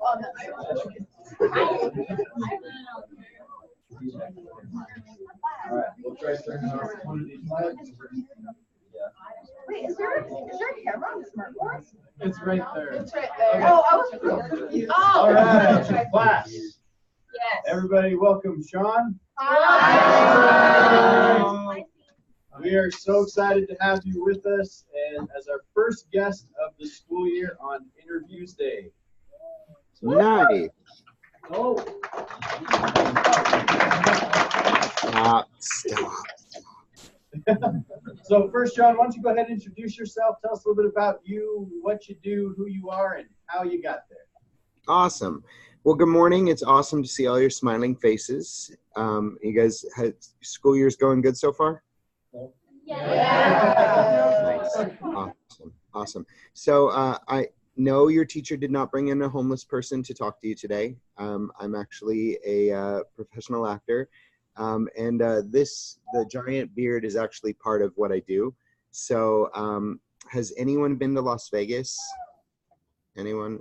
All right, we'll try turning off one of these lights. Wait, is there a camera on the smartboard? It's right there. It's right there. Okay. Oh, I was confused. Oh, all right, class. Yes. Everybody, welcome Sean. Hi. We are so excited to have you with us and as our first guest of the school year on Interviewsday. Nice. Oh. Stop. So first, Sean, why don't you go ahead and introduce yourself? Tell us a little bit about you, what you do, who you are, and how you got there. Awesome. Well, good morning. It's awesome to see all your smiling faces. You guys had school year's going good so far? Yeah. Nice. Awesome. So I know your teacher did not bring in a homeless person to talk to you today. I'm actually a professional actor. The giant beard is actually part of what I do. So has anyone been to Las Vegas? Anyone?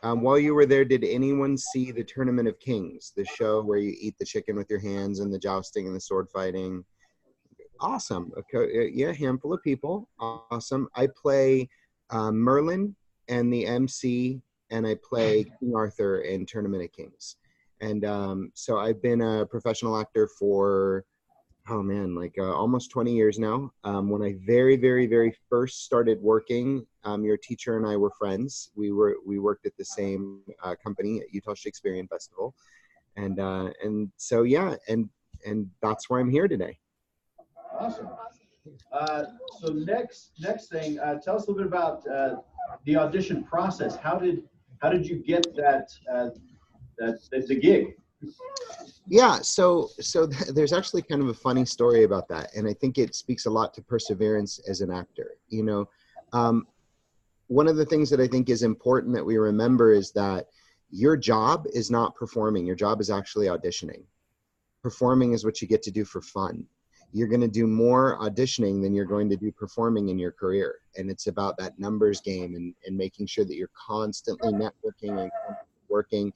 While you were there, did anyone see the Tournament of Kings, the show where you eat the chicken with your hands and the jousting and the sword fighting? Awesome. Okay. Yeah, handful of people. Awesome. I play Merlin and the MC, and I play King Arthur in Tournament of Kings. And so I've been a professional actor for, almost 20 years now. When I very first started working, your teacher and I were friends. We worked at the same company at Utah Shakespearean Festival. And so, yeah, and that's why I'm here today. Awesome. So next thing, tell us a little bit about the audition process. How did you get the gig? Yeah, so there's actually kind of a funny story about that, and I think it speaks a lot to perseverance as an actor. You know, one of the things that I think is important that we remember is that your job is not performing. Your job is actually auditioning. Performing is what you get to do for fun. You're going to do more auditioning than you're going to do performing in your career, and it's about that numbers game and making sure that you're constantly networking and working.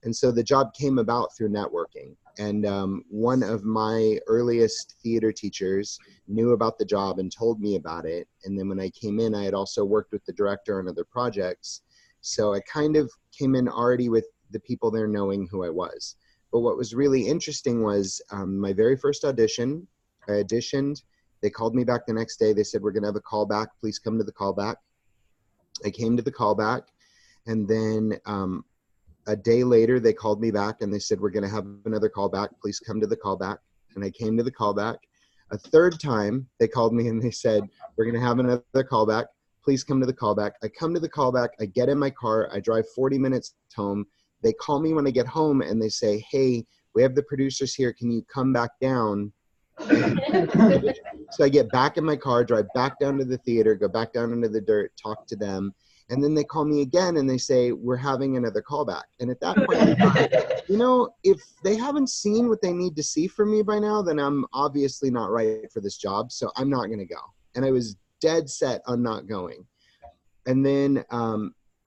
And so the job came about through networking. And one of my earliest theater teachers knew about the job and told me about it. And then when I came in, I had also worked with the director on other projects. So I kind of came in already with the people there knowing who I was. But what was really interesting was my very first audition, I auditioned. They called me back the next day. They said, we're going to have a callback. Please come to the callback. I came to the callback. And then a day later, they called me back and they said, we're going to have another callback. Please come to the callback. And I came to the callback. A third time, they called me and they said, we're going to have another callback. Please come to the callback. I come to the callback. I get in my car. I drive 40 minutes home. They call me when I get home and they say, hey, we have the producers here. Can you come back down? So I get back in my car, drive back down to the theater, go back down into the dirt, talk to them. And then they call me again and they say, we're having another callback. And at that point, you know, if they haven't seen what they need to see from me by now, then I'm obviously not right for this job. So I'm not going to go. And I was dead set on not going. And then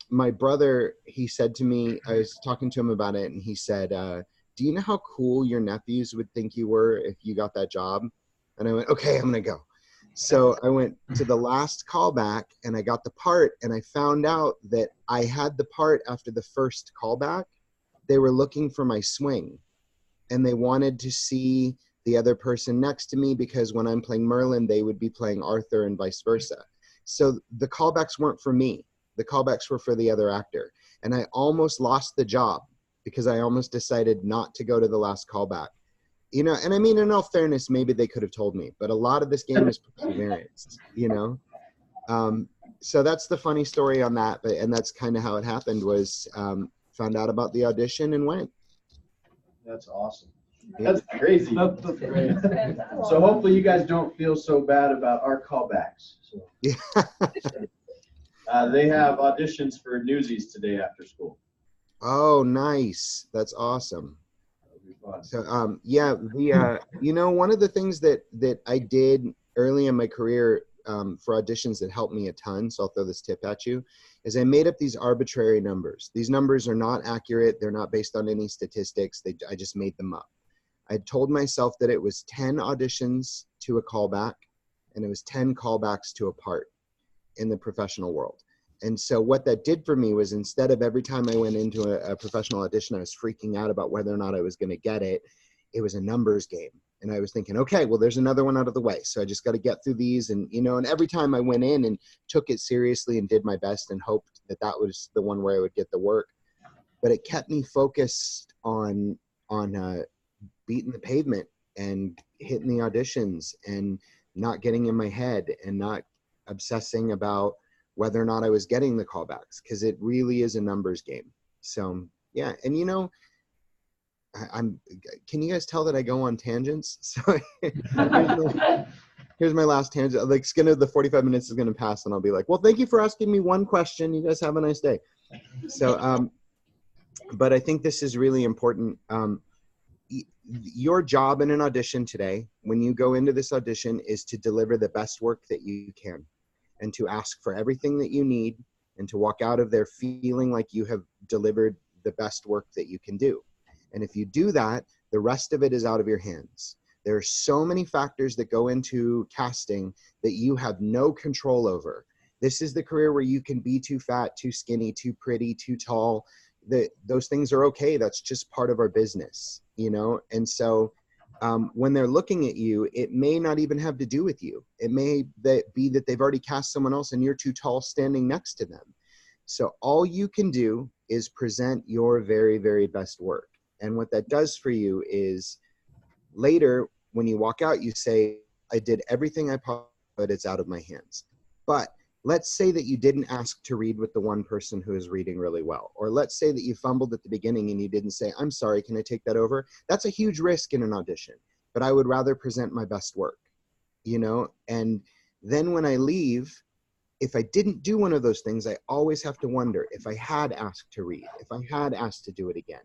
my brother, he said to me, I was talking to him about it, and he said, do you know how cool your nephews would think you were if you got that job? And I went, okay, I'm going to go. So I went to the last callback and I got the part, and I found out that I had the part after the first callback. They were looking for my swing and they wanted to see the other person next to me because when I'm playing Merlin, they would be playing Arthur and vice versa. So the callbacks weren't for me. The callbacks were for the other actor. And I almost lost the job because I almost decided not to go to the last callback. You know, and I mean, in all fairness, maybe they could have told me, but a lot of this game is perseverance, you know? So that's the funny story on that. And that's kind of how it happened was found out about the audition and went. That's awesome. That's crazy. That's great. So hopefully you guys don't feel so bad about our callbacks. So. Yeah. They have auditions for Newsies today after school. Oh, nice. That's awesome. So, yeah, you know, one of the things that I did early in my career, for auditions that helped me a ton, so I'll throw this tip at you, is I made up these arbitrary numbers. These numbers are not accurate. They're not based on any statistics. I just made them up. I told myself that it was 10 auditions to a callback, and it was 10 callbacks to a part in the professional world. And so what that did for me was, instead of every time I went into a professional audition, I was freaking out about whether or not I was going to get it, it was a numbers game. And I was thinking, okay, well, there's another one out of the way. So I just got to get through these. And, you know, and every time I went in and took it seriously and did my best and hoped that that was the one where I would get the work. But it kept me focused on beating the pavement and hitting the auditions and not getting in my head and not obsessing about whether or not I was getting the callbacks, because it really is a numbers game. So yeah, and you know, can you guys tell that I go on tangents? So here's my last tangent. Like, the 45 minutes is going to pass and I'll be like, well, thank you for asking me one question. You guys have a nice day. So, but I think this is really important. Your job in an audition today, when you go into this audition, is to deliver the best work that you can, and to ask for everything that you need, and to walk out of there feeling like you have delivered the best work that you can do. And if you do that, the rest of it is out of your hands. There are so many factors that go into casting that you have no control over. This is the career where you can be too fat, too skinny, too pretty, too tall. Those things are okay. That's just part of our business, you know? And so when they're looking at you, it may not even have to do with you. It may be that they've already cast someone else and you're too tall standing next to them. So all you can do is present your very, very best work. And what that does for you is, later when you walk out, you say, I did everything I possibly could, it's out of my hands. But let's say that you didn't ask to read with the one person who is reading really well. Or let's say that you fumbled at the beginning and you didn't say, I'm sorry, can I take that over? That's a huge risk in an audition, but I would rather present my best work, you know? And then when I leave, if I didn't do one of those things, I always have to wonder, if I had asked to read, if I had asked to do it again,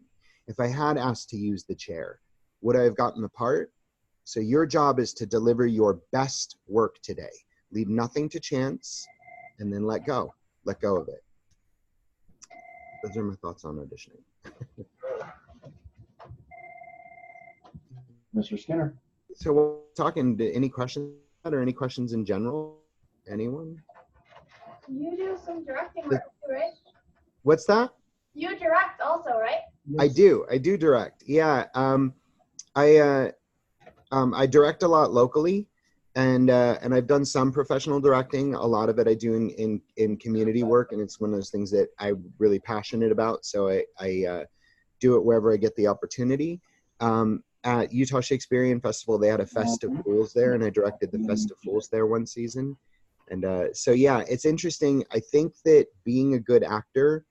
if I had asked to use the chair, would I have gotten the part? So your job is to deliver your best work today. Leave nothing to chance, and then let go of it. Those are my thoughts on auditioning. Mr. Skinner. So we're talking, any questions or any questions in general? Anyone? You do some directing work too, right? What's that? You direct also, right? I do direct. Yeah. I direct a lot locally, and I've done some professional directing. A lot of it I do in community work, and it's one of those things that I'm really passionate about. So I do it wherever I get the opportunity. At Utah Shakespearean Festival, they had a Fest of Fools there, and I directed the Fest of Fools there one season. And so yeah, it's interesting. I think that being a good actor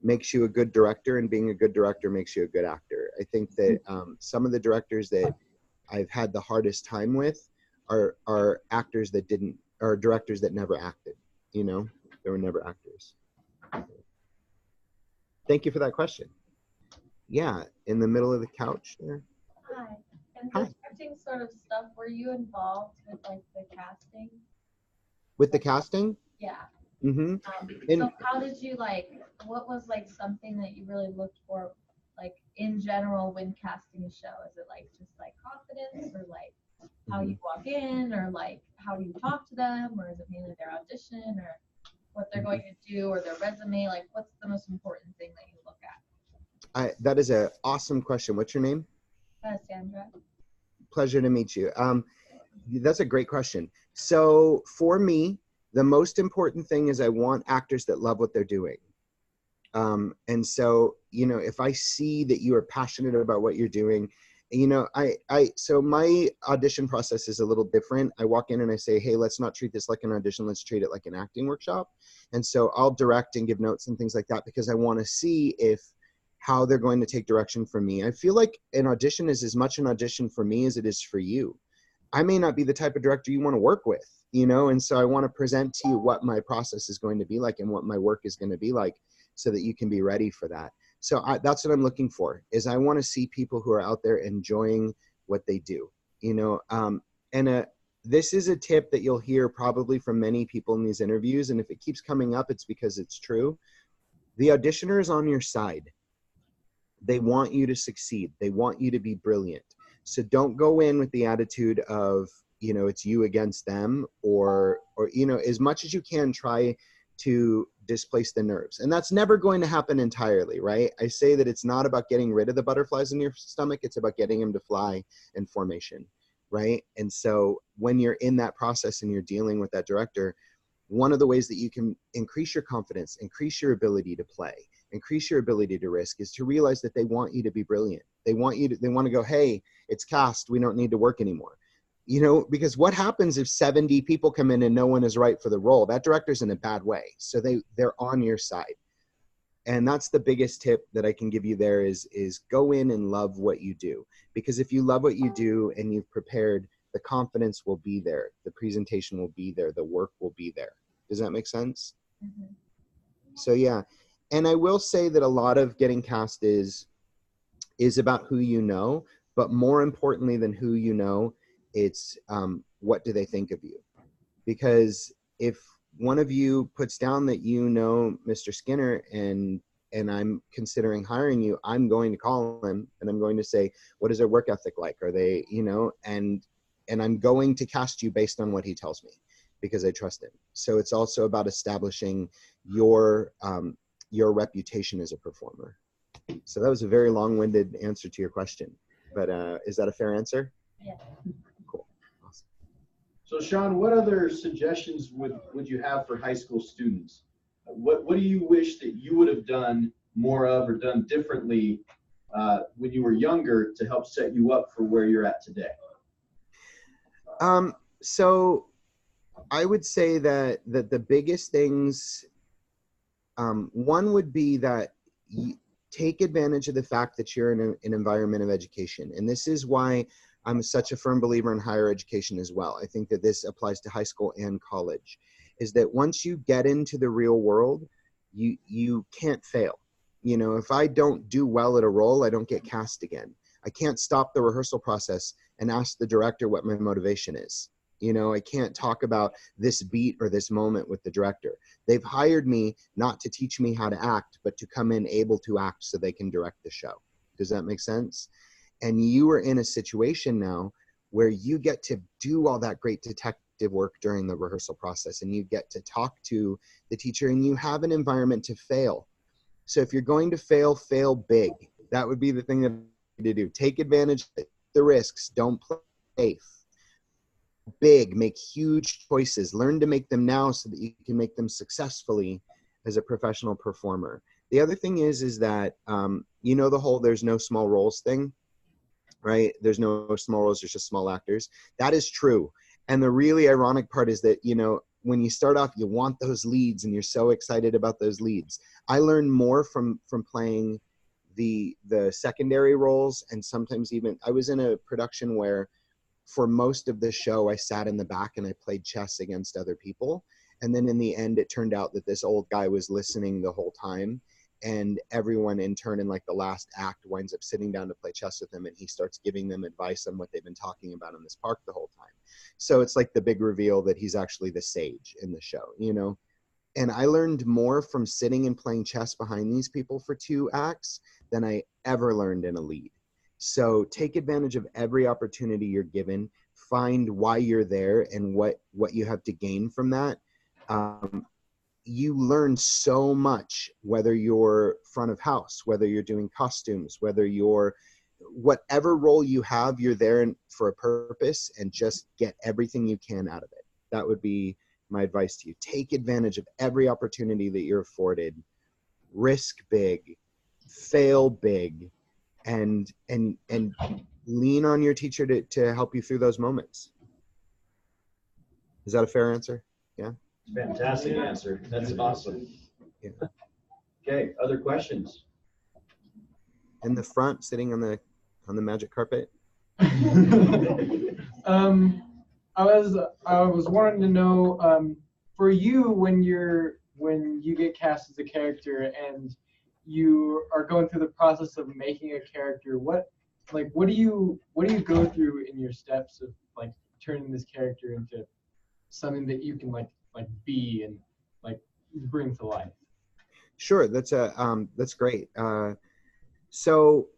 makes you a good director, and being a good director makes you a good actor. I think that some of the directors that I've had the hardest time with are actors that are directors that never acted, you know? They were never actors. Thank you for that question. Yeah, in the middle of the couch there. Hi. And Hi. the directing sort of stuff, were you involved with like the casting? With the casting? Yeah. Mm-hmm. So how did you what was like something that you really looked for, like in general when casting a show? Is it like just like confidence, or like how you walk in, or like how you talk to them, or is it mainly their audition, or what they're going to do, or their resume? Like, what's the most important thing that you look at? That is an awesome question. What's your name? Sandra. Pleasure to meet you. That's a great question. So for me, the most important thing is I want actors that love what they're doing. And so, you know, if I see that you are passionate about what you're doing, you know, so my audition process is a little different. I walk in and I say, hey, let's not treat this like an audition. Let's treat it like an acting workshop. And so I'll direct and give notes and things like that, because I want to see how they're going to take direction from me. I feel like an audition is as much an audition for me as it is for you. I may not be the type of director you want to work with, you know, and so I want to present to you what my process is going to be like and what my work is going to be like, so that you can be ready for that. So that's what I'm looking for, is I want to see people who are out there enjoying what they do, you know, and this is a tip that you'll hear probably from many people in these interviews, and if it keeps coming up, it's because it's true. The auditioner is on your side. They want you to succeed. They want you to be brilliant. So don't go in with the attitude of, you know, it's you against them, or you know, as much as you can, try to displace the nerves. And that's never going to happen entirely, right? I say that it's not about getting rid of the butterflies in your stomach. It's about getting them to fly in formation, right? And so when you're in that process and you're dealing with that director, one of the ways that you can increase your confidence, increase your ability to play, increase your ability to risk, is to realize that they want you to be brilliant. They want to go, hey, it's cast, we don't need to work anymore. You know, because what happens if 70 people come in and no one is right for the role? That director's in a bad way. So they're on your side. And that's the biggest tip that I can give you there is go in and love what you do. Because if you love what you do and you've prepared, the confidence will be there. The presentation will be there. The work will be there. Does that make sense? Mm-hmm. So yeah. And I will say that a lot of getting cast is about who you know, but more importantly than who you know, it's what do they think of you? Because if one of you puts down that you know Mr. Skinner and I'm considering hiring you, I'm going to call him and I'm going to say, what is their work ethic like? Are they, you know, and I'm going to cast you based on what he tells me because I trust him. So it's also about establishing your reputation as a performer. So that was a very long-winded answer to your question, but is that a fair answer? Yeah. Cool. Awesome. So Sean, what other suggestions would you have for high school students? What do you wish that you would have done more of or done differently when you were younger to help set you up for where you're at today? So I would say that the biggest things, one would be that take advantage of the fact that you're in an environment of education. And this is why I'm such a firm believer in higher education as well. I think that this applies to high school and college, is that once you get into the real world, you can't fail. You know, if I don't do well at a role, I don't get cast again. I can't stop the rehearsal process and ask the director what my motivation is. You know, I can't talk about this beat or this moment with the director. They've hired me not to teach me how to act, but to come in able to act so they can direct the show. Does that make sense? And you are in a situation now where you get to do all that great detective work during the rehearsal process, and you get to talk to the teacher, and you have an environment to fail. So if you're going to fail, fail big. That would be the thing that you need to do. Take advantage of the risks. Don't play safe. Big, make huge choices. Learn to make them now so that you can make them successfully as a professional performer. The other thing is that, you know, the whole there's no small roles thing, right? There's no small roles, there's just small actors. That is true. And the really ironic part is that, you know, when you start off, you want those leads and you're so excited about those leads. I learned more from playing the secondary roles, and sometimes even, I was in a production where for most of the show, I sat in the back and I played chess against other people. And then in the end, it turned out that this old guy was listening the whole time. And everyone in turn in like the last act winds up sitting down to play chess with him. And he starts giving them advice on what they've been talking about in this park the whole time. So it's like the big reveal that he's actually the sage in the show, you know? And I learned more from sitting and playing chess behind these people for 2 acts than I ever learned in a lead. So take advantage of every opportunity you're given, find why you're there and what you have to gain from that. You learn so much, whether you're front of house, whether you're doing costumes, whether you're, whatever role you have, you're there for a purpose, and just get everything you can out of it. That would be my advice to you. Take advantage of every opportunity that you're afforded, risk big, fail big, and lean on your teacher to help you through those moments. Is that a fair answer? Yeah. Fantastic answer. That's awesome. Yeah. Okay, other questions? In the front, sitting on the magic carpet. I was wanting to know, for you, when you get cast as a character and you are going through the process of making a character, what do you go through in your steps of like turning this character into something that you can like be and like bring to life? Sure, that's great. So,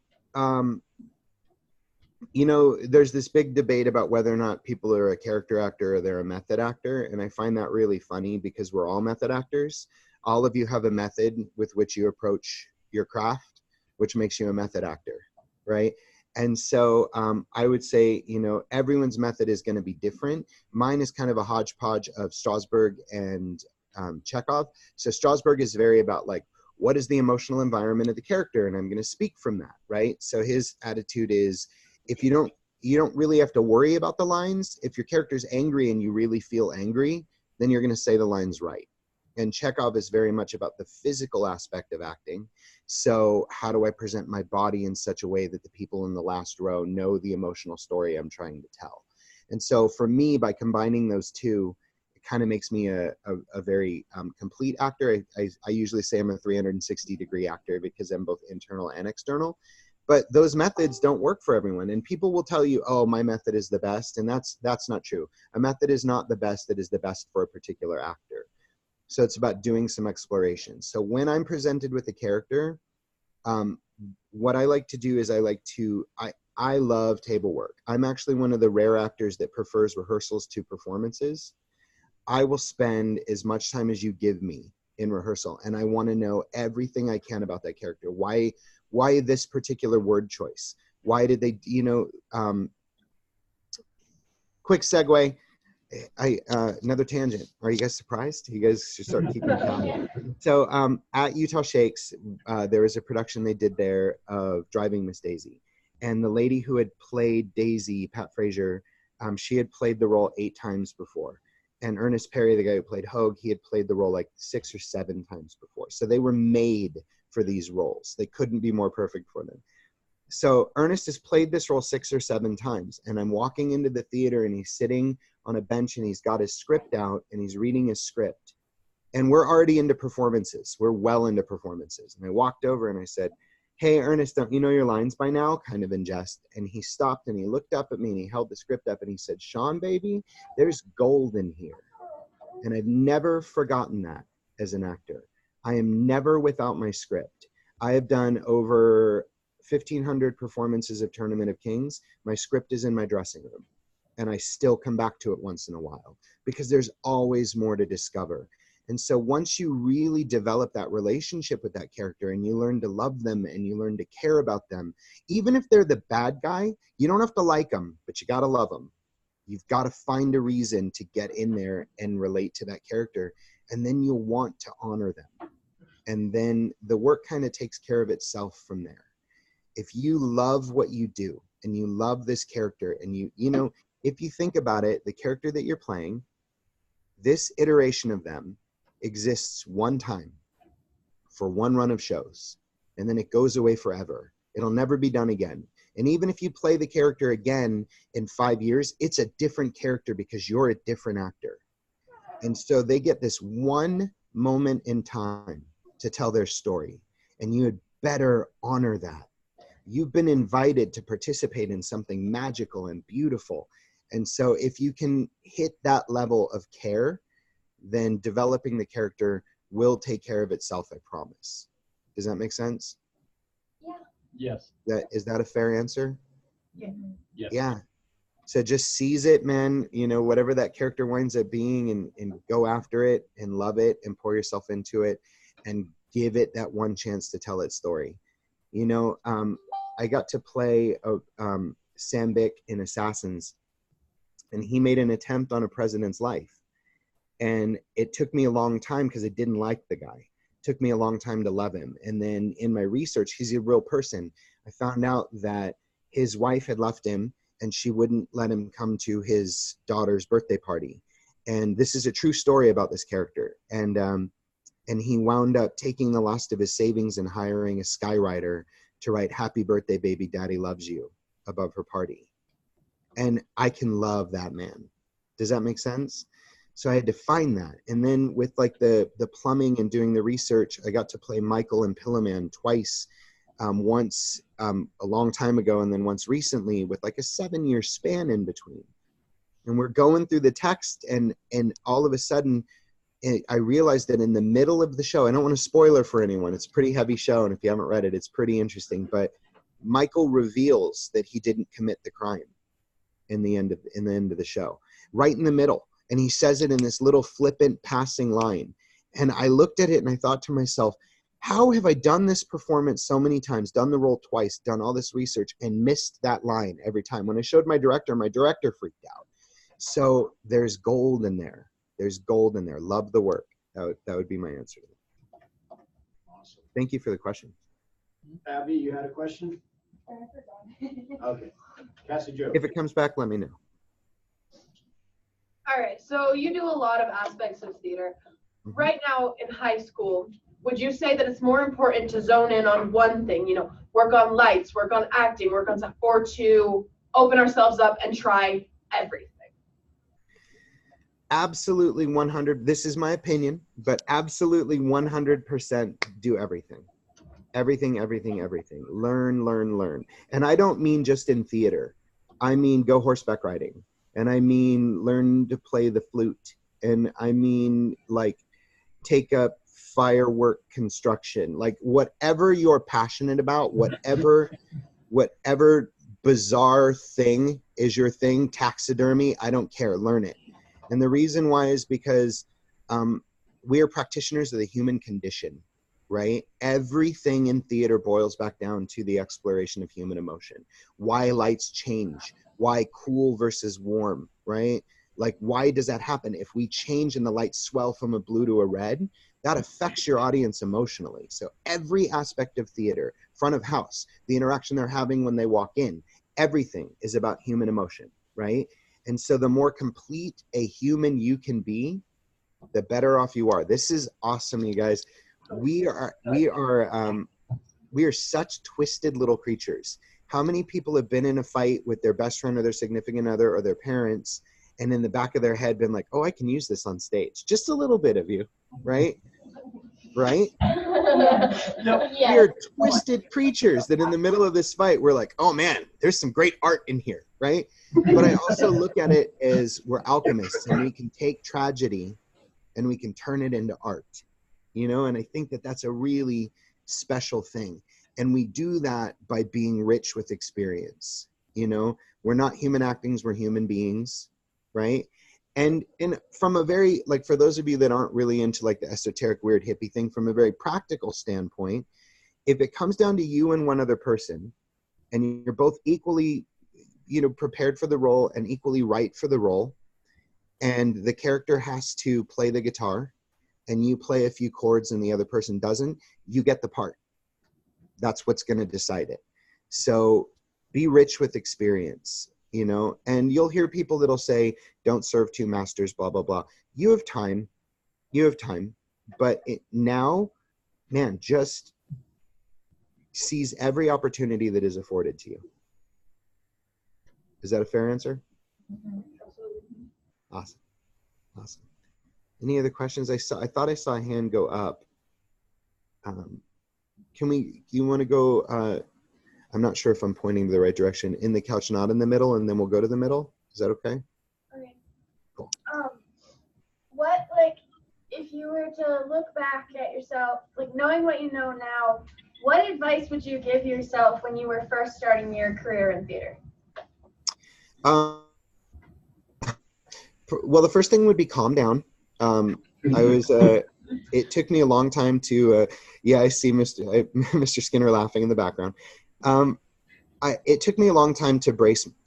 you know, there's this big debate about whether or not people are a character actor or they're a method actor, and I find that really funny because we're all method actors. All of you have a method with which you approach your craft, which makes you a method actor, right? And so I would say, you know, everyone's method is going to be different. Mine is kind of a hodgepodge of Strasberg and Chekhov. So Strasberg is very about like, what is the emotional environment of the character? And I'm going to speak from that, right? So his attitude is, if you don't really have to worry about the lines. If your character's angry and you really feel angry, then you're going to say the lines right. And Chekhov is very much about the physical aspect of acting. So how do I present my body in such a way that the people in the last row know the emotional story I'm trying to tell? And so for me, by combining those two, it kind of makes me a very complete actor. I usually say I'm a 360-degree actor because I'm both internal and external. But those methods don't work for everyone. And people will tell you, oh, my method is the best. And that's not true. A method is not the best that is the best for a particular actor. So it's about doing some exploration. So when I'm presented with a character, what I like to do is I love table work. I'm actually one of the rare actors that prefers rehearsals to performances. I will spend as much time as you give me in rehearsal, and I want to know everything I can about that character. Why this particular word choice? Why did they, you know, quick segue. Another tangent. Are you guys surprised? You guys should start keeping count. So at Utah Shakes, there was a production they did there of Driving Miss Daisy. And the lady who had played Daisy, Pat Frazier, she had played the role 8 times before. And Ernest Perry, the guy who played Hogue, he had played the role like 6 or 7 times before. So they were made for these roles. They couldn't be more perfect for them. So Ernest has played this role 6 or 7 times, and I'm walking into the theater and he's sitting on a bench and he's got his script out and he's reading his script. And we're already into performances. We're well into performances. And I walked over and I said, hey, Ernest, don't you know your lines by now? Kind of in jest. And he stopped and he looked up at me and he held the script up and he said, Sean, baby, there's gold in here. And I've never forgotten that as an actor. I am never without my script. I have done over 1,500 performances of Tournament of Kings. My script is in my dressing room. And I still come back to it once in a while because there's always more to discover. And so once you really develop that relationship with that character and you learn to love them and you learn to care about them, even if they're the bad guy, you don't have to like them, but you got to love them. You've got to find a reason to get in there and relate to that character. And then you'll want to honor them. And then the work kind of takes care of itself from there. If you love what you do and you love this character and you know, if you think about it, the character that you're playing, this iteration of them exists one time for one run of shows, and then it goes away forever. It'll never be done again. And even if you play the character again in 5 years, it's a different character because you're a different actor. And so they get this one moment in time to tell their story, and you had better honor that. You've been invited to participate in something magical and beautiful. And so if you can hit that level of care, then developing the character will take care of itself, I promise. Does that make sense? Yeah. Yes. Is that a fair answer? Yeah. Yes. Yeah. So just seize it, man. You know, whatever that character winds up being, and go after it and love it and pour yourself into it and give it that one chance to tell its story. You know, I got to play Sam Bick in Assassins, and he made an attempt on a president's life. And it took me a long time because I didn't like the guy. It took me a long time to love him. And then in my research, he's a real person. I found out that his wife had left him and she wouldn't let him come to his daughter's birthday party. And this is a true story about this character. And he wound up taking the last of his savings and hiring a skywriter to write "Happy Birthday, Baby, Daddy Loves You" above her party. And I can love that man. Does that make sense? So I had to find that. And then with like the plumbing and doing the research, I got to play Michael and Pillaman twice, once a long time ago, and then once recently with like a 7-year span in between. And we're going through the text, and all of a sudden, I realized that in the middle of the show, I don't want to spoiler for anyone. It's a pretty heavy show, and if you haven't read it, it's pretty interesting. But Michael reveals that he didn't commit the crime in the end of the show, right in the middle, and he says it in this little flippant passing line. And I looked at it and I thought to myself, how have I done this performance so many times, done the role twice, done all this research, and missed that line every time? When I showed my director freaked out. So there's gold in there. There's gold in there. Love the work. That would be my answer to that. Awesome. Thank you for the question. Abby, you had a question? Okay. Cassie Jo. If it comes back, let me know. All right, so you do a lot of aspects of theater. Mhm. Right now in high school, would you say that it's more important to zone in on one thing, you know, work on lights, work on acting, work on stuff, or to open ourselves up and try everything? Absolutely 100. This is my opinion, but absolutely 100% do everything. Everything. Learn. And I don't mean just in theater. I mean go horseback riding. And I mean learn to play the flute. And I mean like take up firework construction. Like whatever you're passionate about, whatever bizarre thing is your thing, taxidermy, I don't care, learn it. And the reason why is because we are practitioners of the human condition, right? Everything in theater boils back down to the exploration of human emotion. Why lights change, why cool versus warm, right? Like, why does that happen? If we change and the lights swell from a blue to a red, that affects your audience emotionally. So every aspect of theater, front of house, the interaction they're having when they walk in, everything is about human emotion, right? And so the more complete a human you can be, the better off you are. This is awesome, you guys. We are such twisted little creatures. How many people have been in a fight with their best friend or their significant other or their parents, and in the back of their head been like, oh, I can use this on stage. Just a little bit of you, right? Right? We are twisted creatures that in the middle of this fight, we're like, oh man, there's some great art in here, right? But I also look at it as we're alchemists, and we can take tragedy and we can turn it into art, you know? And I think that that's a really special thing. And we do that by being rich with experience, you know? We're not human actings, we're human beings, right? And from a very, like, for those of you that aren't really into like the esoteric weird hippie thing, from a very practical standpoint, if it comes down to you and one other person, and you're both equally, you know, prepared for the role and equally right for the role, and the character has to play the guitar and you play a few chords and the other person doesn't, you get the part. That's what's going to decide it. So be rich with experience, you know, and you'll hear people that'll say, don't serve two masters, blah, blah, blah. You have time, but now, man, just seize every opportunity that is afforded to you. Is that a fair answer? Mm-hmm. Awesome. Any other questions? I thought I saw a hand go up. You want to go, I'm not sure if I'm pointing to the right direction, in the couch, not in the middle, and then we'll go to the middle. Is that okay? Okay. Cool. What, like, if you were to look back at yourself, like knowing what you know now, what advice would you give yourself when you were first starting your career in theater? Well, the first thing would be calm down. It took me a long time to, I see Mr. Skinner laughing in the background. It took me a long time to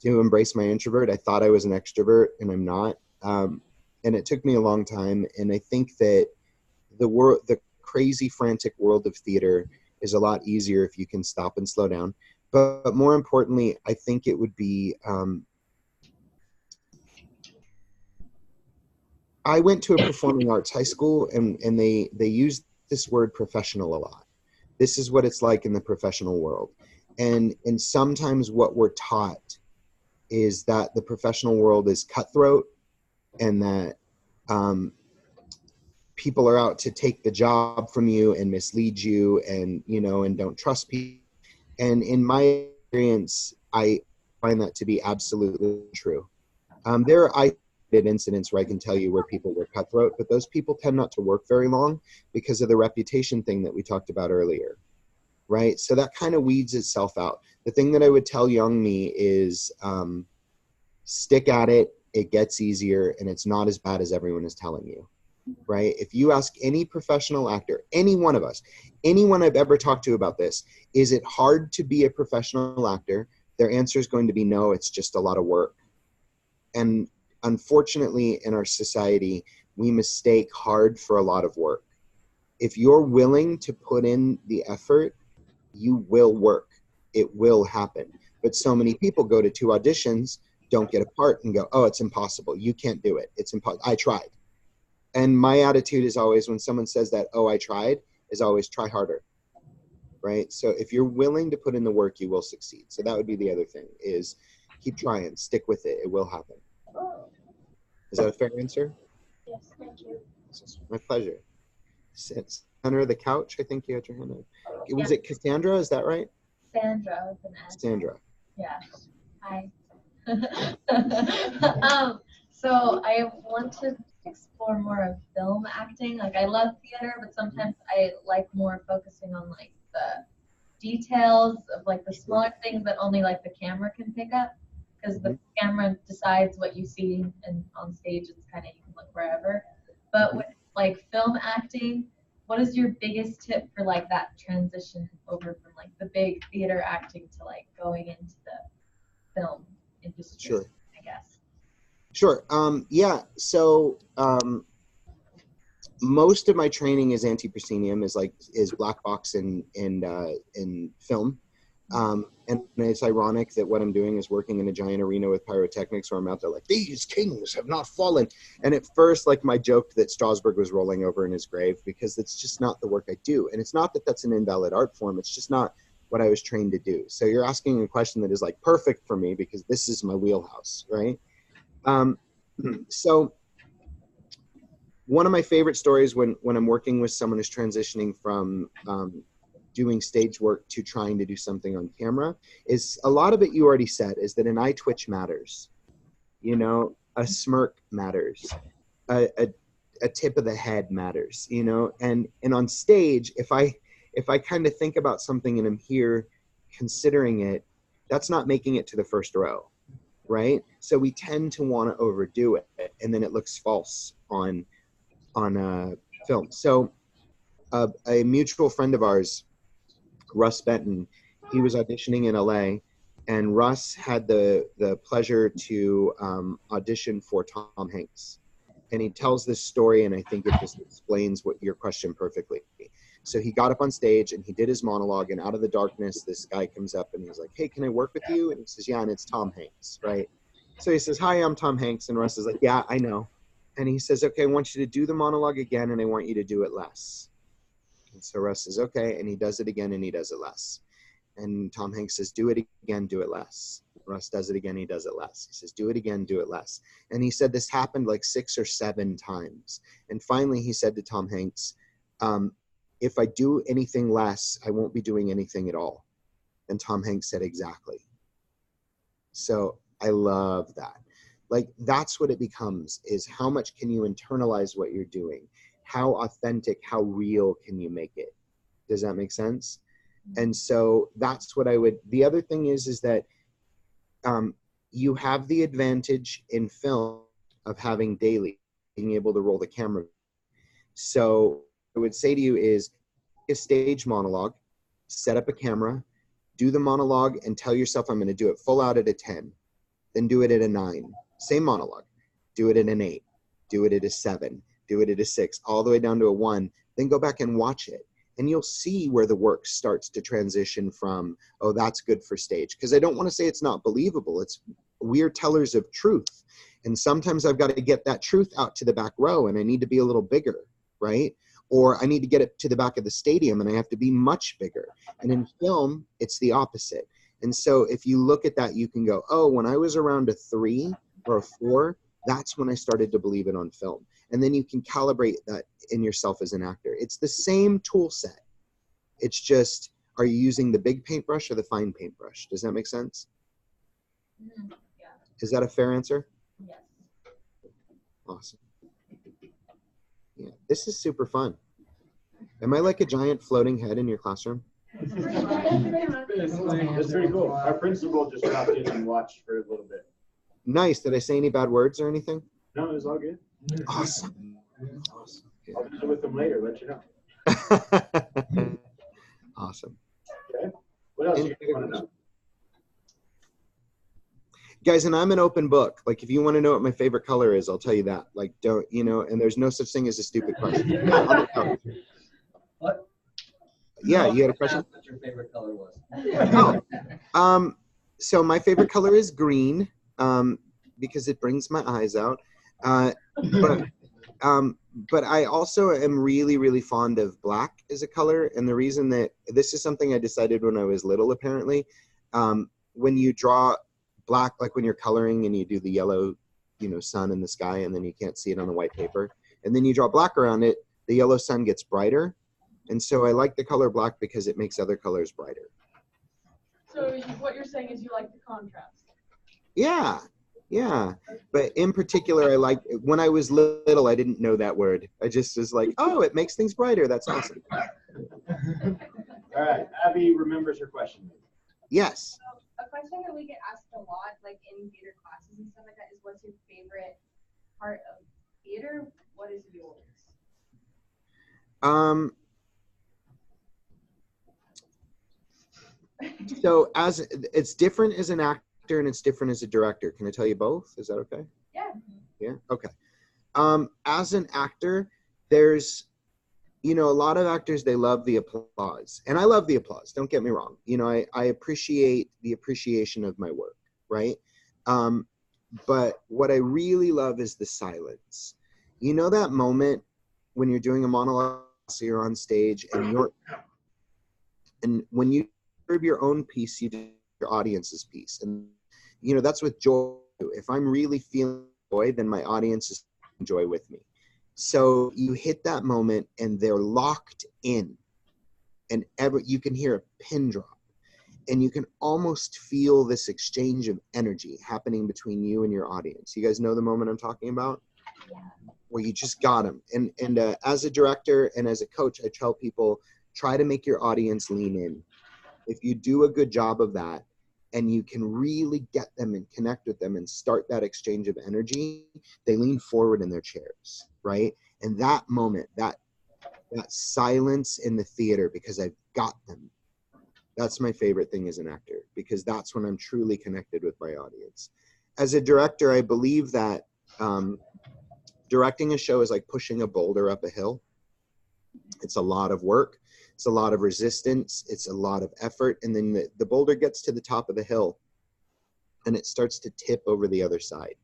embrace my introvert. I thought I was an extrovert, and I'm not. And it took me a long time. And I think that the crazy, frantic world of theater is a lot easier if you can stop and slow down. But more importantly, I think it would be, I went to a performing arts high school, and they used this word professional a lot. This is what it's like in the professional world. And sometimes what we're taught is that the professional world is cutthroat, and that people are out to take the job from you and mislead you, and, you know, and don't trust people. And in my experience, I find that to be absolutely true. There are isolated incidents where I can tell you where people were cutthroat, but those people tend not to work very long because of the reputation thing that we talked about earlier, right? So that kind of weeds itself out. The thing that I would tell young me is stick at it. It gets easier, and it's not as bad as everyone is telling you, right? If you ask any professional actor, any one of us, anyone I've ever talked to about this, is it hard to be a professional actor? Their answer is going to be no, it's just a lot of work. And unfortunately, in our society, we mistake hard for a lot of work. If you're willing to put in the effort, you will work. It will happen. But so many people go to 2 auditions, don't get a part, and go, oh, it's impossible. You can't do it. It's impossible. I tried. And my attitude is always, when someone says that, oh, I tried, is always try harder, right? So if you're willing to put in the work, you will succeed. So that would be the other thing, is keep trying, stick with it. It will happen. Is that a fair answer? Yes, thank you. My pleasure. Sit center of the couch. I think you had your hand up. Was it Cassandra? Is that right? Sandra with an S. Sandra. Yeah. Hi. So I want to explore more of film acting. Like, I love theater, but sometimes I like more focusing on like the details of like the smaller things that only like the camera can pick up, because the camera decides what you see, and on stage it's kind of, you can look wherever. But with like film acting, what is your biggest tip for like that transition over from like the big theater acting to like going into the film industry? Sure. I guess. Sure. Yeah. So most of my training is anti-proscenium, is black box in film. And it's ironic that what I'm doing is working in a giant arena with pyrotechnics, where I'm out there like, these kings have not fallen. And at first, like, my joke that Strasbourg was rolling over in his grave, because it's just not the work I do. And it's not that that's an invalid art form. It's just not what I was trained to do. So you're asking a question that is like perfect for me, because this is my wheelhouse, right? So one of my favorite stories when I'm working with someone who's transitioning from doing stage work to trying to do something on camera is, a lot of it you already said, is that an eye twitch matters. You know, a smirk matters. A tip of the head matters, you know, and on stage, if I kind of think about something and I'm here considering it, that's not making it to the first row, right? So we tend to want to overdo it, and then it looks false on film. So a mutual friend of ours, Russ Benton, he was auditioning in LA, and Russ had the pleasure to audition for Tom Hanks. And he tells this story, and I think it just explains what your question perfectly. So he got up on stage and he did his monologue, and out of the darkness, this guy comes up and he's like, hey, can I work with you? And he says, yeah, and it's Tom Hanks, right? So he says, hi, I'm Tom Hanks. And Russ is like, yeah, I know. And he says, okay, I want you to do the monologue again, and I want you to do it less. And so Russ says, okay, and he does it again, and he does it less. And Tom Hanks says, do it again, do it less. Russ does it again, he does it less. He says, do it again, do it less. And he said this happened like 6 or 7 times. And finally he said to Tom Hanks, if I do anything less, I won't be doing anything at all. And Tom Hanks said, exactly. So I love that. Like, that's what it becomes, is how much can you internalize what you're doing? How authentic, how real can you make it? Does that make sense? And so that's what I would, the other thing is that you have the advantage in film of having daily, being able to roll the camera. So I would say to you is, a stage monologue, set up a camera, do the monologue, and tell yourself, I'm going to do it full out at a 10, then do it at a 9. Same monologue, do it at an 8, do it at a 7, do it at a 6, all the way down to a 1, then go back and watch it. And you'll see where the work starts to transition from, oh, that's good for stage. Because I don't want to say it's not believable. It's, we're tellers of truth. And sometimes I've got to get that truth out to the back row, and I need to be a little bigger, right? Or I need to get it to the back of the stadium, and I have to be much bigger. And in film, it's the opposite. And so if you look at that, you can go, oh, when I was around a 3 or a 4, that's when I started to believe it on film. And then you can calibrate that in yourself as an actor. It's the same tool set. It's just, are you using the big paintbrush or the fine paintbrush? Does that make sense? Yeah. Is that a fair answer? Yes. Awesome. Yeah, this is super fun. Am I like a giant floating head in your classroom? That's pretty cool. Our principal just stopped in and watched for a little bit. Nice. Did I say any bad words or anything? No, it was all good. Awesome. Awesome. I'll visit with them later, let you know. Awesome. Okay. What else do you want to know? Guys, and I'm an open book. Like, if you want to know what my favorite color is, I'll tell you that. Like, don't, you know, and there's no such thing as a stupid question. What? Yeah, you had a question? What your favorite color was? Oh, so my favorite color is green, because it brings my eyes out. But I also am really, really fond of black as a color. And the reason that this is something I decided when I was little, apparently, when you draw black, like when you're coloring and you do the yellow, you know, sun in the sky, and then you can't see it on the white paper, and then you draw black around it, the yellow sun gets brighter. And so I like the color black because it makes other colors brighter. So what you're saying is you like the contrast. Yeah, yeah. But in particular, I like, when I was little, I didn't know that word. I just was like, oh, it makes things brighter. That's awesome. All right, Abby remembers her question. Yes. A question that we get asked a lot, like in theater classes and stuff like that, is what's your favorite part of theater? What is yours? So as it's different as an actor and it's different as a director. Can I tell you both? Is that okay? Yeah. Yeah. Okay. As an actor, there's, you know, a lot of actors, they love the applause, and I love the applause. Don't get me wrong. You know, I appreciate the appreciation of my work, right? But what I really love is the silence. You know, that moment when you're doing a monologue, so you're on stage and when you serve your own piece, you do your audience's piece. And, you know, that's with joy. If I'm really feeling joy, then my audience is feeling joy with me. So you hit that moment and they're locked in, and you can hear a pin drop, and you can almost feel this exchange of energy happening between you and your audience. You guys know the moment I'm talking about? Where you just got them. And as a director and as a coach, I tell people, try to make your audience lean in. If you do a good job of that, and you can really get them and connect with them and start that exchange of energy, they lean forward in their chairs, right? And that moment, that silence in the theater, because I've got them, that's my favorite thing as an actor, because that's when I'm truly connected with my audience. As a director, I believe that directing a show is like pushing a boulder up a hill. It's a lot of work. It's a lot of resistance. It's a lot of effort. And then the boulder gets to the top of the hill and it starts to tip over the other side,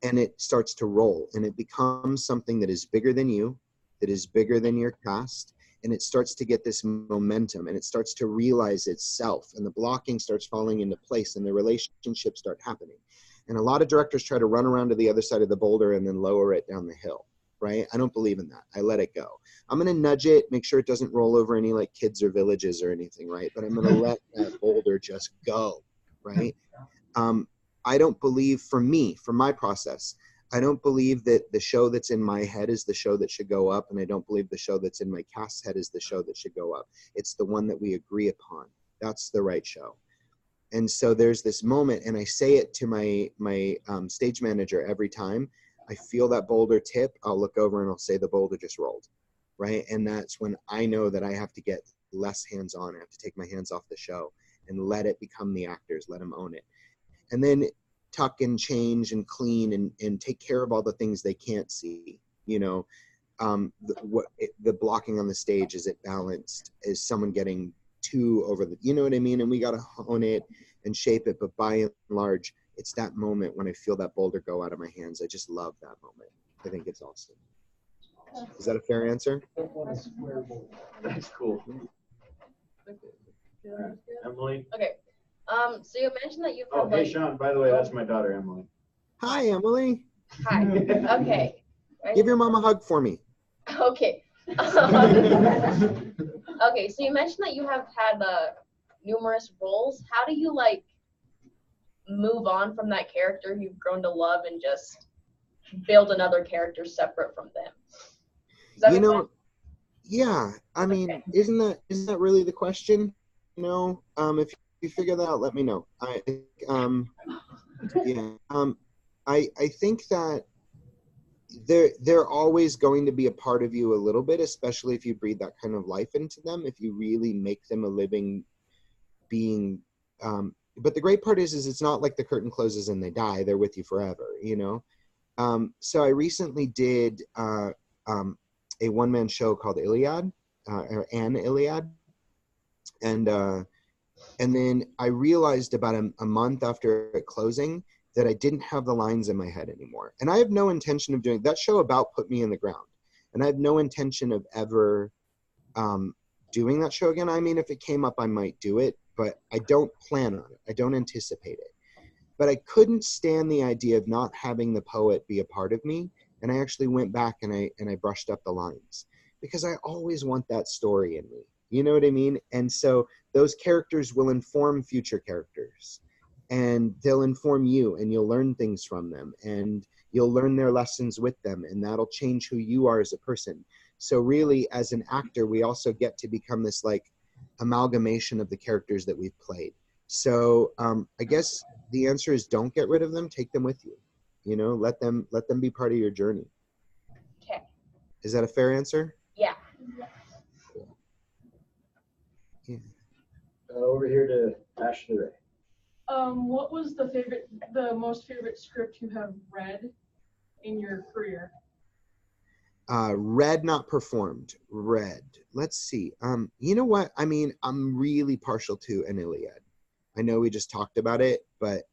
and it starts to roll, and it becomes something that is bigger than you, that is bigger than your cast. And it starts to get this momentum, and it starts to realize itself, and the blocking starts falling into place, and the relationships start happening. And a lot of directors try to run around to the other side of the boulder and then lower it down the hill. Right? I don't believe in that. I let it go. I'm going to nudge it, make sure it doesn't roll over any like kids or villages or anything, right? But I'm going to let that boulder just go, right? I don't believe, for my process, I don't believe that the show that's in my head is the show that should go up, and I don't believe the show that's in my cast's head is the show that should go up. It's the one that we agree upon. That's the right show. And so there's this moment, and I say it to my stage manager every time. I feel that boulder tip, I'll look over and I'll say the boulder just rolled, right? And that's when I know that I have to get less hands-on. I have to take my hands off the show and let it become the actors, let them own it. And then tuck and change and clean and take care of all the things they can't see. You know, the blocking on the stage, is it balanced? Is someone getting too over the, you know what I mean? And we got to hone it and shape it. But by and large, it's that moment when I feel that boulder go out of my hands. I just love that moment. I think it's awesome. Is that a fair answer? That's cool. Emily? Okay. So you mentioned that you've Oh, had, hey, Sean, by the way, that's my daughter, Emily. Hi, Emily. Hi. Okay. Give your mom a hug for me. Okay. Okay, so you mentioned that you have had numerous roles. How do you like move on from that character you've grown to love and just build another character separate from them. Does that You make know, sense? yeah. I mean, isn't that really the question? You know, if you figure that out, let me know. Yeah. I think that they're always going to be a part of you a little bit, especially if you breathe that kind of life into them, if you really make them a living being. But the great part is it's not like the curtain closes and they die. They're with you forever, you know? So I recently did a one-man show called Iliad, or An Iliad. And then I realized about a month after it closing that I didn't have the lines in my head anymore. And I have no intention of doing that show. About put me in the ground. And I have no intention of ever doing that show again. I mean, if it came up, I might do it, but I don't plan on it. I don't anticipate it. But I couldn't stand the idea of not having the poet be a part of me. And I actually went back and I brushed up the lines because I always want that story in me. You know what I mean? And so those characters will inform future characters, and they'll inform you, and you'll learn things from them, and you'll learn their lessons with them, and that'll change who you are as a person. So really, as an actor, we also get to become this like amalgamation of the characters that we've played. So I guess the answer is don't get rid of them, take them with you. You know, let them be part of your journey. Okay. Is that a fair answer? Yeah. Yeah. Over here to Ashley Ray. What was the most favorite script you have read in your career? Read, not performed. Read. Let's see. You know what? I mean, I'm really partial to an Iliad. I know we just talked about it, but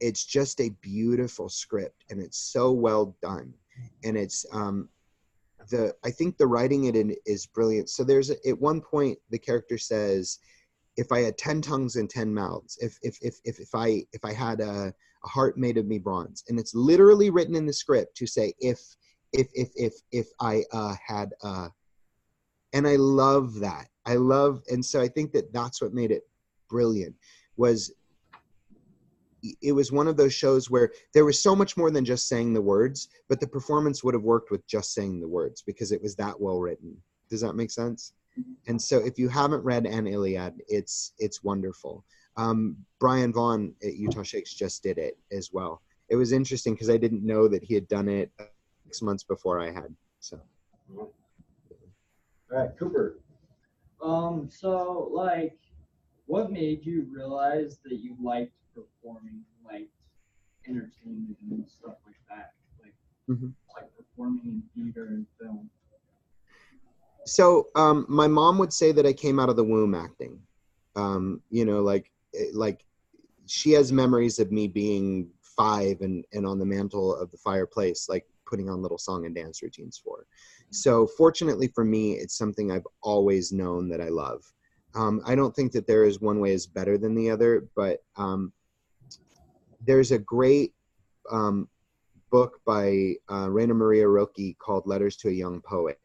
it's just a beautiful script, and it's so well done. And it's I think the writing in is brilliant. So there's at one point the character says, if I had 10 tongues and 10 mouths, if I had a heart made of me bronze, and it's literally written in the script to say if I had and I love that. And so I think that's what made it brilliant. It was one of those shows where there was so much more than just saying the words, but the performance would have worked with just saying the words because it was that well written. Does that make sense? And so if you haven't read An Iliad, it's wonderful. Brian Vaughn at Utah Shakes just did it as well. It was interesting because I didn't know that he had done it 6 months before I had. So. All right, Cooper. So like, what made you realize that you liked performing, like entertainment and stuff like that, like like performing in theater and film? So my mom would say that I came out of the womb acting. You know, like she has memories of me being 5 and on the mantle of the fireplace, like putting on little song and dance routines for her. So fortunately for me, it's something I've always known that I love. I don't think that there is one way is better than the other, but there's a great book by Rainer Maria Rilke called Letters to a Young Poet.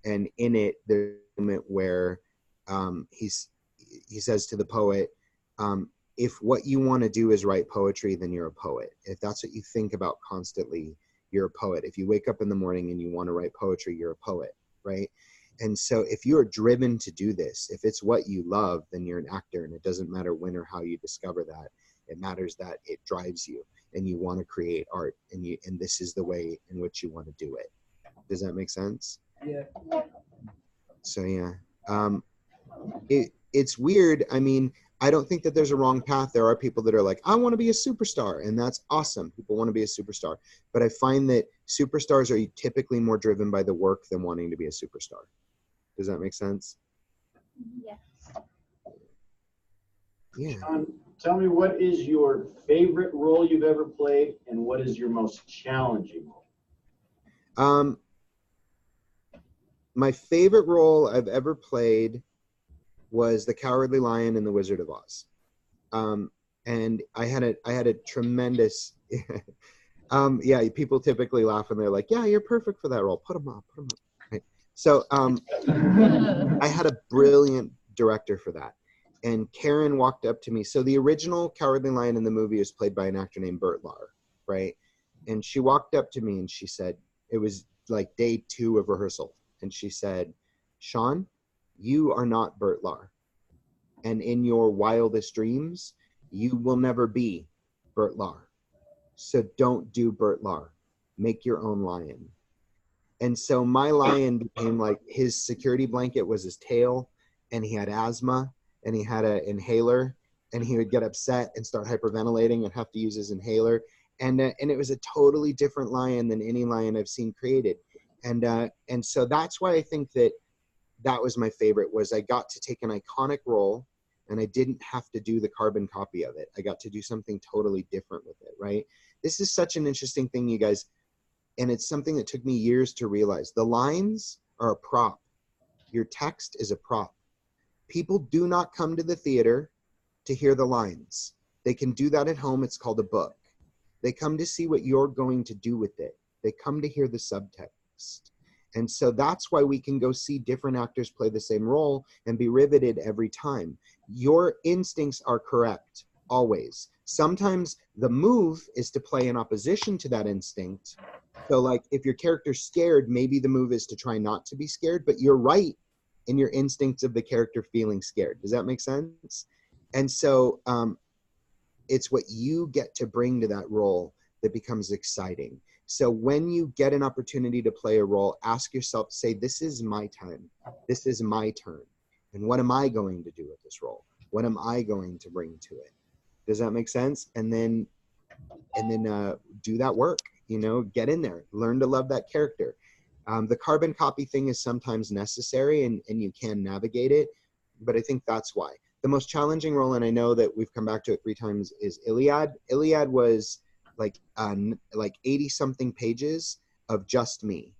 And in it, there's a moment where he says to the poet, if what you want to do is write poetry, then you're a poet. If that's what you think about constantly, you're a poet. If you wake up in the morning and you want to write poetry, you're a poet, right? And so if you're driven to do this, if it's what you love, then you're an actor, and it doesn't matter when or how you discover that. It matters that it drives you and you want to create art, and this is the way in which you want to do it. Does that make sense? Yeah. So yeah, it's weird. I mean, I don't think that there's a wrong path. There are people that are like, I want to be a superstar, and that's awesome. People want to be a superstar, but I find that superstars are typically more driven by the work than wanting to be a superstar. Does that make sense? Yes. Yeah. Sean, tell me, what is your favorite role you've ever played, and what is your most challenging role? My favorite role I've ever played was the Cowardly Lion in The Wizard of Oz. And I had a tremendous, yeah, people typically laugh and they're like, yeah, you're perfect for that role. Put them up. Right? So I had a brilliant director for that. And Karen walked up to me. So the original Cowardly Lion in the movie was played by an actor named Burt Lahr, right? And she walked up to me and she said, it was like day 2 of rehearsal. And she said, Sean, you are not Bert Lahr. And in your wildest dreams, you will never be Bert Lahr. So don't do Bert Lahr. Make your own lion. And so my lion became like, his security blanket was his tail, and he had asthma, and he had an inhaler, and he would get upset and start hyperventilating and have to use his inhaler. And it was a totally different lion than any lion I've seen created. And so that's why I think that was my favorite, was I got to take an iconic role and I didn't have to do the carbon copy of it. I got to do something totally different with it, right? This is such an interesting thing, you guys. And it's something that took me years to realize. The lines are a prop. Your text is a prop. People do not come to the theater to hear the lines. They can do that at home. It's called a book. They come to see what you're going to do with it. They come to hear the subtext. And so that's why we can go see different actors play the same role and be riveted every time. Your instincts are correct, always. Sometimes the move is to play in opposition to that instinct. So like if your character's scared, maybe the move is to try not to be scared, but you're right in your instincts of the character feeling scared. Does that make sense? And so it's what you get to bring to that role that becomes exciting. So when you get an opportunity to play a role, ask yourself, say, this is my time. This is my turn. And what am I going to do with this role? What am I going to bring to it? Does that make sense? And then do that work, you know, get in there, learn to love that character. The carbon copy thing is sometimes necessary and you can navigate it, but I think that's why. The most challenging role, and I know that we've come back to it 3 times, is Iliad. Iliad was like 80 something pages of just me.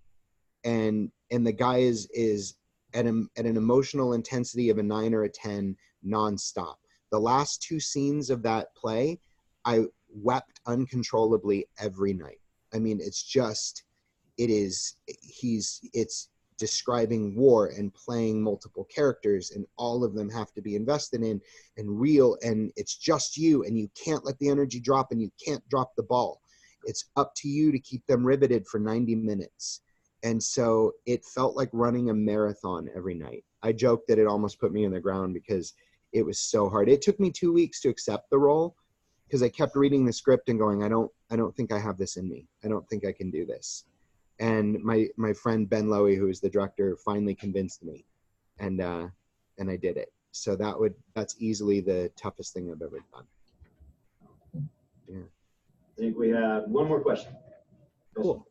And the guy is at an emotional intensity of a 9 or a 10 nonstop. The last 2 scenes of that play, I wept uncontrollably every night. I mean, it's describing war and playing multiple characters, and all of them have to be invested in and real, and it's just you, and you can't let the energy drop, and you can't drop the ball. It's up to you to keep them riveted for 90 minutes. And so it felt like running a marathon every night. I joked that it almost put me in the ground because it was so hard. It took me 2 weeks to accept the role because I kept reading the script and going, I don't think I have this in me. I don't think I can do this. And my friend Ben Lowy, who is the director, finally convinced me, and I did it. So that's easily the toughest thing I've ever done. Yeah. I think we have one more question. Cool.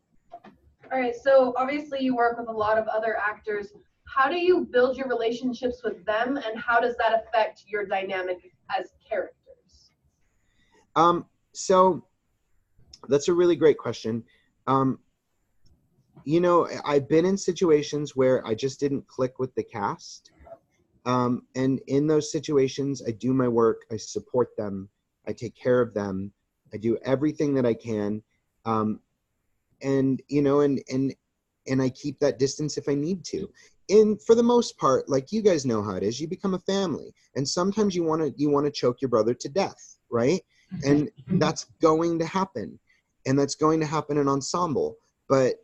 All right, so obviously you work with a lot of other actors. How do you build your relationships with them, and how does that affect your dynamic as characters? So that's a really great question. You know, I've been in situations where I just didn't click with the cast. And in those situations, I do my work, I support them, I take care of them, I do everything that I can. And, you know, and I keep that distance if I need to. And for the most part, like you guys know how it is, you become a family. And sometimes you want to choke your brother to death, right? And that's going to happen. And that's going to happen in ensemble. But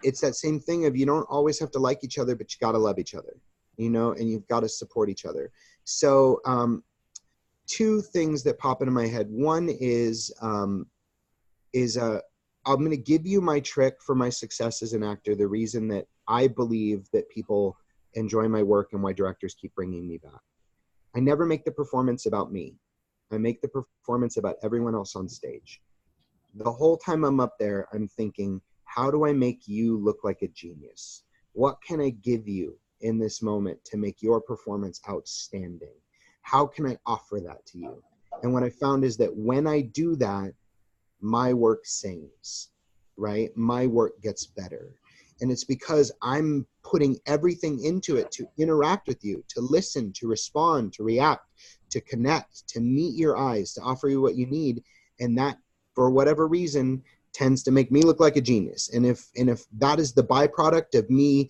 it's that same thing of you don't always have to like each other, but you got to love each other, you know, and you've got to support each other. So 2 things that pop into my head. One is I'm going to give you my trick for my success as an actor, the reason that I believe that people enjoy my work and why directors keep bringing me back. I never make the performance about me. I make the performance about everyone else on stage. The whole time I'm up there, I'm thinking, how do I make you look like a genius? What can I give you in this moment to make your performance outstanding? How can I offer that to you? And what I found is that when I do that, my work sings, right? My work gets better. And it's because I'm putting everything into it to interact with you, to listen, to respond, to react, to connect, to meet your eyes, to offer you what you need. And that, for whatever reason, tends to make me look like a genius. And if that is the byproduct of me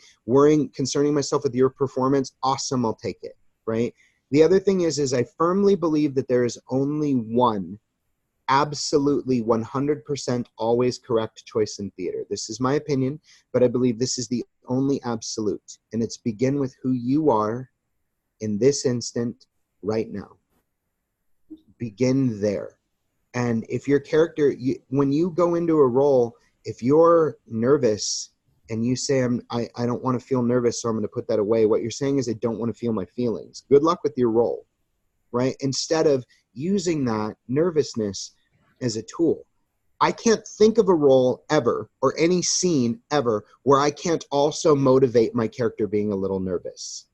concerning myself with your performance, awesome, I'll take it, right? The other thing is I firmly believe that there is only one absolutely 100% always correct choice in theater. This is my opinion, but I believe this is the only absolute. And it's begin with who you are in this instant right now. Begin there. And if your character, when you go into a role, if you're nervous and you say, I don't want to feel nervous, so I'm going to put that away, what you're saying is, I don't want to feel my feelings. Good luck with your role, right? Instead of using that nervousness as a tool. I can't think of a role ever, or any scene ever, where I can't also motivate my character being a little nervous,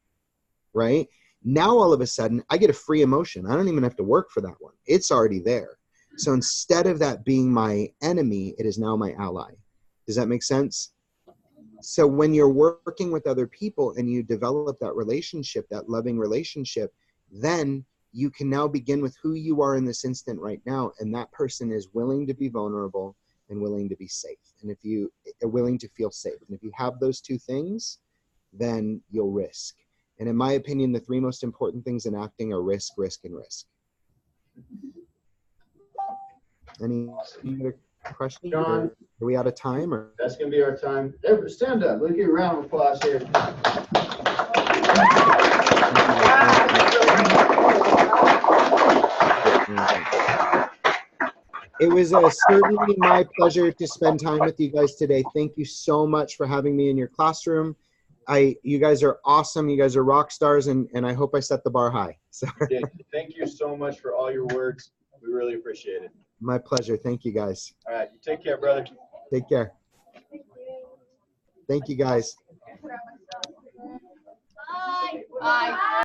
right? Now, all of a sudden, I get a free emotion. I don't even have to work for that one. It's already there. So instead of that being my enemy, it is now my ally. Does that make sense? So when you're working with other people and you develop that relationship, that loving relationship, then you can now begin with who you are in this instant right now. And that person is willing to be vulnerable and willing to be safe. And if you are willing to feel safe, and if you have those two things, then you'll risk. And in my opinion, the three most important things in acting are risk, risk, and risk. Any other questions? Sean, Are we out of time? Or? That's going to be our time. Stand up. Let's give a round of applause here. It was certainly my pleasure to spend time with you guys today. Thank you so much for having me in your classroom. You guys are awesome. You guys are rock stars, and I hope I set the bar high. So. Thank you so much for all your words. We really appreciate it. My pleasure. Thank you, guys. All right. You take care, brother. Take care. Thank you, guys. Bye. Bye.